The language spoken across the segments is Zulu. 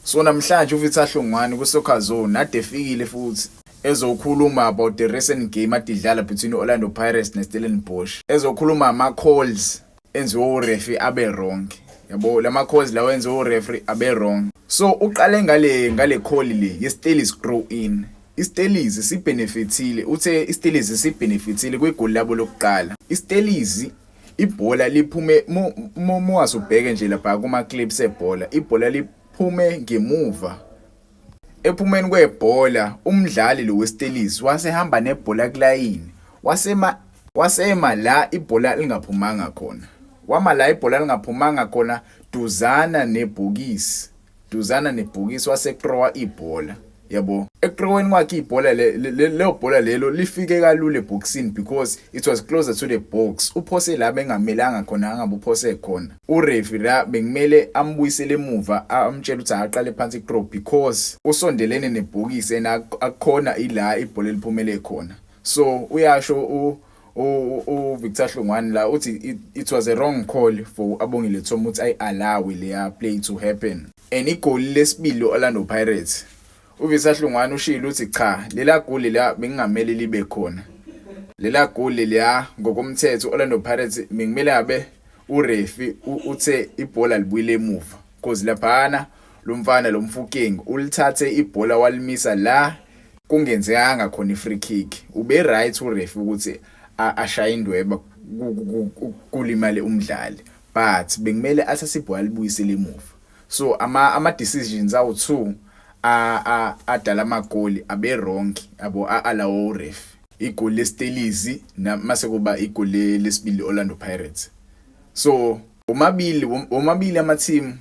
So namhlanje uVictor Hlongwane kuSoccer Zone ade efikile futhi ezokhuluma about the recent game adidlala between Orlando Pirates neStellenbosch. Ezokhuluma ama calls enziwe ureferee abe wrong. Yabo lama calls lawo enziwe ureferee abe wrong. So uqale ngale call le yeStelis grow in. iStelis sibenefitile uthe iStelis sibenefitile kwigoli labo lokuqala. iStelis ibhola liphume wasubheke nje lapha kuma clips ebhola ibhola liphume ngemuva ephumeni kwebhola umdlali lo weStelis wasehamba nebhola kulayini wasema la ibhola lingaphumanga khona wama la ibhola lingaphumanga khona duzana nebhokisi waseqrowa ibhola yabo eqroweni kwakhe ibhola le bhola lelo lifike kalule eboxini because it was closer to the box uphose la bengamelanga khona angabe uphose khona ureferee la bengimele ambuyisele emuva amtshela ukuthi aqale phansi iqro because usondelene nebhokisi and akukhona ila ibhola liphumele khona so uyasho uVictor Hlongwane la uthi it was a wrong call for Abongile Thomo ukuthi allow le play to happen and igoli lesibili Orlando Pirates uVictor Hlongwane ushilo uthi cha lela goli la bengingamele libe khona lela goli la ngokomthetho Orlando Pirates bengimele abe urefi uthe ibhola libuyile emuva because laphana lo mfana lo Mfukeng ulithathe ibhola walimisa la kungenzekanga khona ifree kick ube right urefi ukuthi ashaya indweba kulimale umdlali but bengimele asasibhola libuyisele emuva so ama decisions awu2 adala amagoli abe wrong abo alawo ref igoli leStelis mase kuba igoli lesibili Orlando Pirates so omabili ama team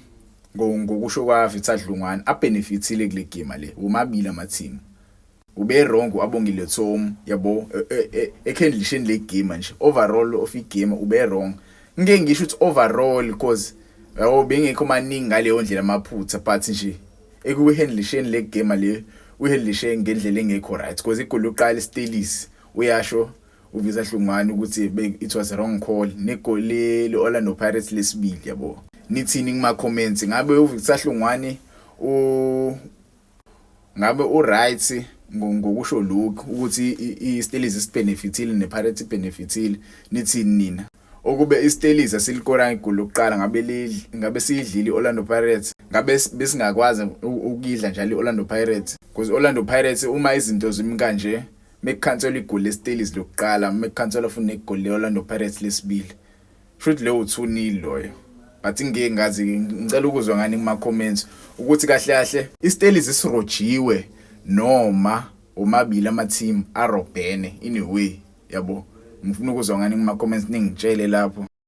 ngokusho kwa Victor Hlongwane abenefitile kule game le omabili ama team ube wrong uAbongile Thomo yabo ekhandlisheni le game nje overall of igame ube wrong ngeke ngisho ukuthi overall because yabo bengekho maningi ngale ndlela amaphutha but nje ekuhandlisheni le game le uhandlishe ngendlela engekho right because igoli loqala iStelis uyasho uVictor Hlongwane ukuthi it was a wrong call negoli leOrlando Pirates lesibili yabo nithini kuma comments ngabe uVictor Hlongwane ngabe right ngokusho lokho ukuthi iStelis isibenefitile nePirates benefitile nithini nina okube iStelis asilikora igoli lokuqala ngabe siyidlile Orlando Pirates ngabe besingakwazi ukidla njalo iOrlando Pirates because Orlando Pirates uma izinto zimi kanje mekukhansela igoli leStelis lokuqala mekukhansela futhi negoli leOrlando Pirates lesibili should leyo 2-0 loyo but ngeke ngazi ngicela ukuzwa ngani kuma comments ukuthi kahle kahle iStelis isirojiwe noma omabili ama team arobhene in a way yabo ngifuna ukuzwa ngani kuma comments ningitshele lapho